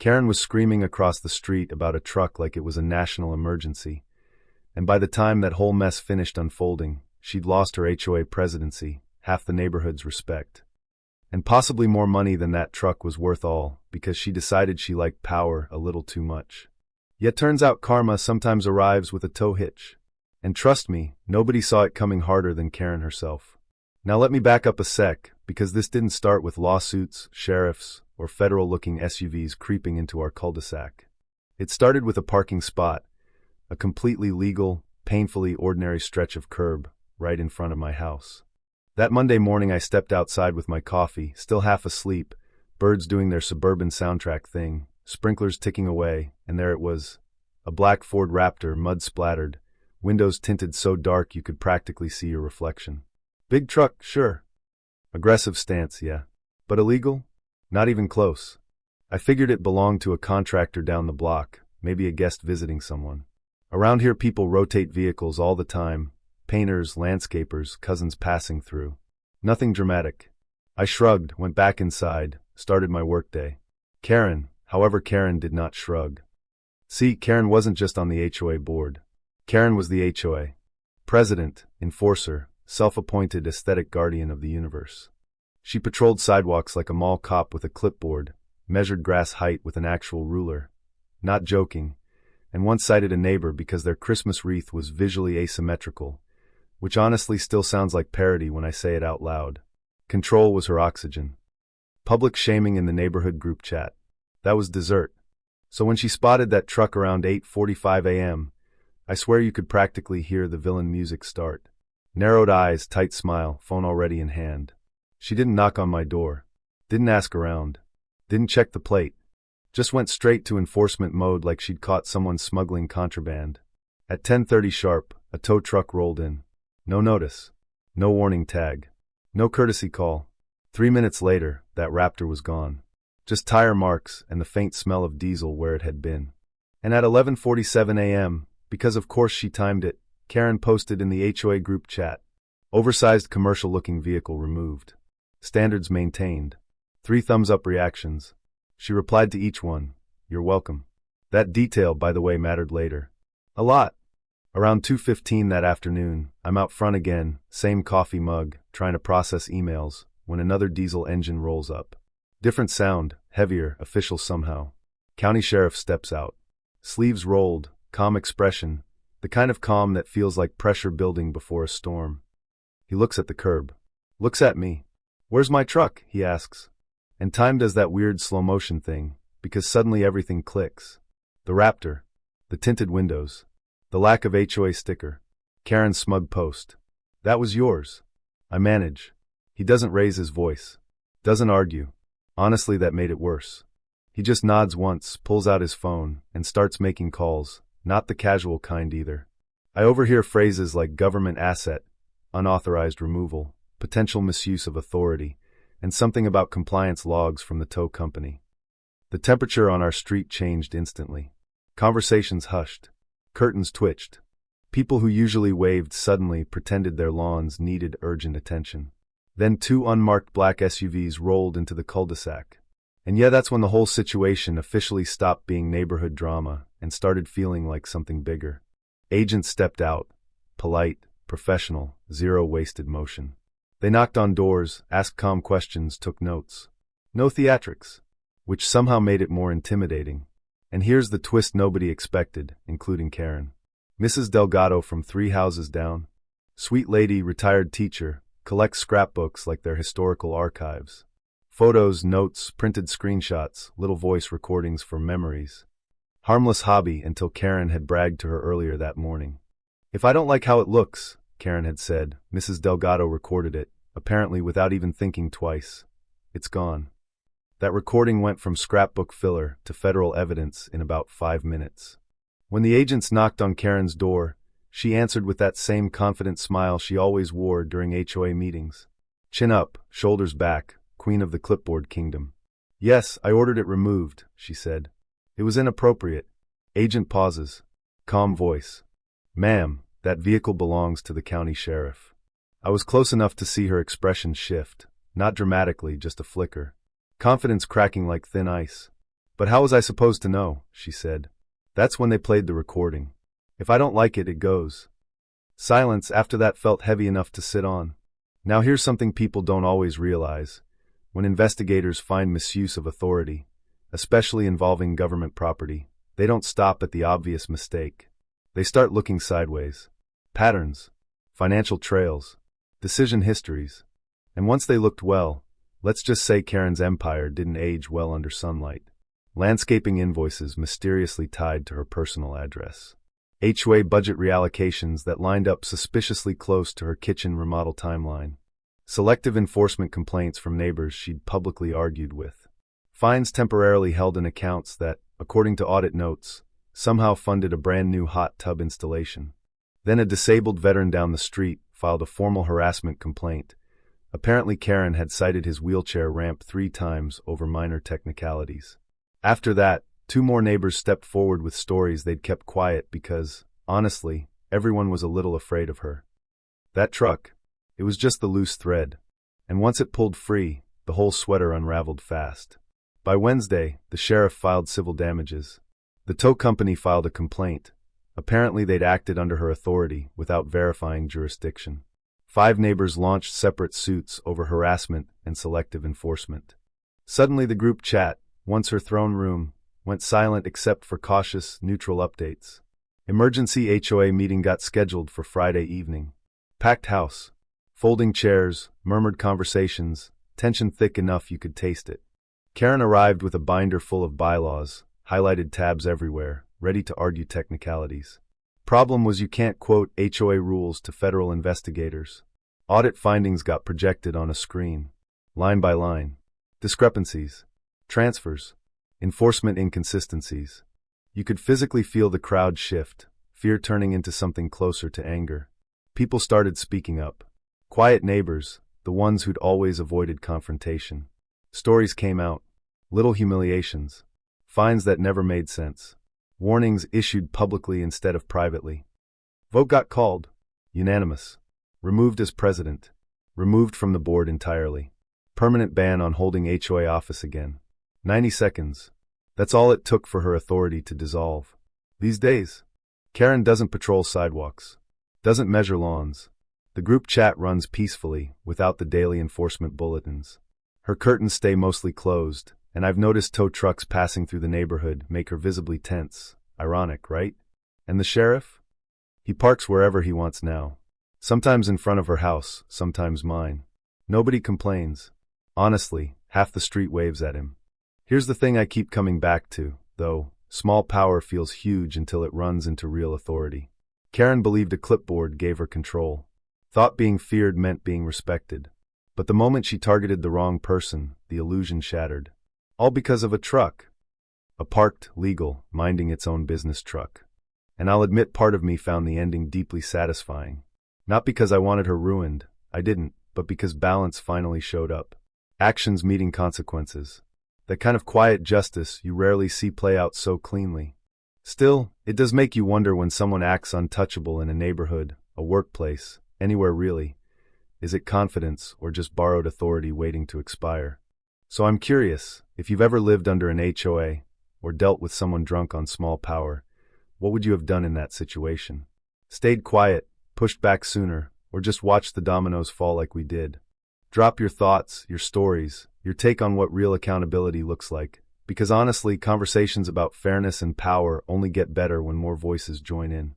Karen was screaming across the street about a truck like it was a national emergency, and by the time that whole mess finished unfolding, she'd lost her HOA presidency, half the neighborhood's respect. And possibly more money than that truck was worth all, because she decided she liked power a little too much. Yet turns out karma sometimes arrives with a tow hitch. And trust me, nobody saw it coming harder than Karen herself. Now let me back up a sec, because this didn't start with lawsuits, sheriffs, or federal-looking SUVs creeping into our cul-de-sac. It started with a parking spot, a completely legal, painfully ordinary stretch of curb, right in front of my house. That Monday morning I stepped outside with my coffee, still half asleep, birds doing their suburban soundtrack thing, sprinklers ticking away, and there it was. A black Ford Raptor, mud-splattered, windows tinted so dark you could practically see your reflection. Big truck, sure. Aggressive stance, yeah. But illegal? Not even close. I figured it belonged to a contractor down the block, maybe a guest visiting someone. Around here people rotate vehicles all the time, painters, landscapers, cousins passing through. Nothing dramatic. I shrugged, went back inside, started my workday. However, Karen did not shrug. See, Karen wasn't just on the HOA board. Karen was the HOA. President, enforcer, self-appointed aesthetic guardian of the universe. She patrolled sidewalks like a mall cop with a clipboard, measured grass height with an actual ruler. Not joking. And once cited a neighbor because their Christmas wreath was visually asymmetrical, which honestly still sounds like parody when I say it out loud. Control was her oxygen. Public shaming in the neighborhood group chat. That was dessert. So when she spotted that truck around 8:45 a.m., I swear you could practically hear the villain music start. Narrowed eyes, tight smile, phone already in hand. She didn't knock on my door. Didn't ask around. Didn't check the plate. Just went straight to enforcement mode like she'd caught someone smuggling contraband. At 10:30 sharp, a tow truck rolled in. No notice. No warning tag. No courtesy call. 3 minutes later, that Raptor was gone. Just tire marks and the faint smell of diesel where it had been. And at 11:47 a.m., because of course she timed it, Karen posted in the HOA group chat. Oversized commercial-looking vehicle removed. Standards maintained. 3 thumbs-up reactions. She replied to each one, "You're welcome." That detail, by the way, mattered later. A lot. Around 2:15 that afternoon, I'm out front again, same coffee mug, trying to process emails, when another diesel engine rolls up. Different sound, heavier, official somehow. County sheriff steps out. Sleeves rolled, calm expression, the kind of calm that feels like pressure building before a storm. He looks at the curb. Looks at me. "Where's my truck?" he asks. And time does that weird slow motion thing, because suddenly everything clicks. The Raptor. The tinted windows. The lack of HOA sticker. Karen's smug post. "That was yours." I manage. He doesn't raise his voice. Doesn't argue. Honestly, that made it worse. He just nods once, pulls out his phone, and starts making calls, not the casual kind either. I overhear phrases like government asset, unauthorized removal, potential misuse of authority, and something about compliance logs from the tow company. The temperature on our street changed instantly. Conversations hushed. Curtains twitched. People who usually waved suddenly pretended their lawns needed urgent attention. Then 2 unmarked black SUVs rolled into the cul-de-sac. And yeah, that's when the whole situation officially stopped being neighborhood drama and started feeling like something bigger. Agents stepped out. Polite, professional, zero wasted motion. They knocked on doors, asked calm questions, took notes. No theatrics. Which somehow made it more intimidating. And here's the twist nobody expected, including Karen. Mrs. Delgado from 3 houses down. Sweet lady, retired teacher, collects scrapbooks like they're historical archives. Photos, notes, printed screenshots, little voice recordings for memories. Harmless hobby until Karen had bragged to her earlier that morning. "If I don't like how it looks," Karen had said, Mrs. Delgado recorded it, apparently without even thinking twice. "It's gone." That recording went from scrapbook filler to federal evidence in about 5 minutes. When the agents knocked on Karen's door, she answered with that same confident smile she always wore during HOA meetings. Chin up, shoulders back, queen of the clipboard kingdom. "Yes, I ordered it removed," she said. "It was inappropriate." Agent pauses. Calm voice. "Ma'am, that vehicle belongs to the county sheriff." I was close enough to see her expression shift, not dramatically, just a flicker. Confidence cracking like thin ice. But how was I supposed to know, she said. That's when they played the recording. If I don't like it, it goes. Silence after that felt heavy enough to sit on. Now here's something people don't always realize. When investigators find misuse of authority, especially involving government property, they don't stop at the obvious mistake. They start looking sideways. Patterns, financial trails, decision histories. And once they looked well, let's just say Karen's empire didn't age well under sunlight. Landscaping invoices mysteriously tied to her personal address. HOA budget reallocations that lined up suspiciously close to her kitchen remodel timeline. Selective enforcement complaints from neighbors she'd publicly argued with. Fines temporarily held in accounts that, according to audit notes, somehow funded a brand new hot tub installation. Then a disabled veteran down the street filed a formal harassment complaint. Apparently Karen had cited his wheelchair ramp 3 times over minor technicalities. After that, 2 more neighbors stepped forward with stories they'd kept quiet because, honestly, everyone was a little afraid of her. That truck, it was just the loose thread. And once it pulled free, the whole sweater unraveled fast. By Wednesday, the sheriff filed civil damages. The tow company filed a complaint. Apparently they'd acted under her authority without verifying jurisdiction. 5 neighbors launched separate suits over harassment and selective enforcement. Suddenly the group chat, once her throne room, went silent except for cautious, neutral updates. Emergency HOA meeting got scheduled for Friday evening. Packed house. Folding chairs, murmured conversations, tension thick enough you could taste it. Karen arrived with a binder full of bylaws, highlighted tabs everywhere, ready to argue technicalities. Problem was you can't quote HOA rules to federal investigators. Audit findings got projected on a screen. Line by line. Discrepancies. Transfers. Enforcement inconsistencies. You could physically feel the crowd shift, fear turning into something closer to anger. People started speaking up. Quiet neighbors, the ones who'd always avoided confrontation. Stories came out. Little humiliations. Fines that never made sense. Warnings issued publicly instead of privately. Vote got called. Unanimous. Removed as president. Removed from the board entirely. Permanent ban on holding HOA office again. 90 seconds. That's all it took for her authority to dissolve. These days, Karen doesn't patrol sidewalks. Doesn't measure lawns. The group chat runs peacefully, without the daily enforcement bulletins. Her curtains stay mostly closed, and I've noticed tow trucks passing through the neighborhood make her visibly tense. Ironic, right? And the sheriff? He parks wherever he wants now. Sometimes in front of her house, sometimes mine. Nobody complains. Honestly, half the street waves at him. Here's the thing I keep coming back to, though. Small power feels huge until it runs into real authority. Karen believed a clipboard gave her control. Thought being feared meant being respected. But the moment she targeted the wrong person, the illusion shattered. All because of a truck. A parked, legal, minding its own business truck. And I'll admit part of me found the ending deeply satisfying. Not because I wanted her ruined, I didn't, but because balance finally showed up. Actions meeting consequences. That kind of quiet justice you rarely see play out so cleanly. Still, it does make you wonder when someone acts untouchable in a neighborhood, a workplace, anywhere really. Is it confidence or just borrowed authority waiting to expire? So I'm curious, if you've ever lived under an HOA, or dealt with someone drunk on small power, what would you have done in that situation? Stayed quiet, pushed back sooner, or just watched the dominoes fall like we did? Drop your thoughts, your stories, your take on what real accountability looks like, because honestly, conversations about fairness and power only get better when more voices join in.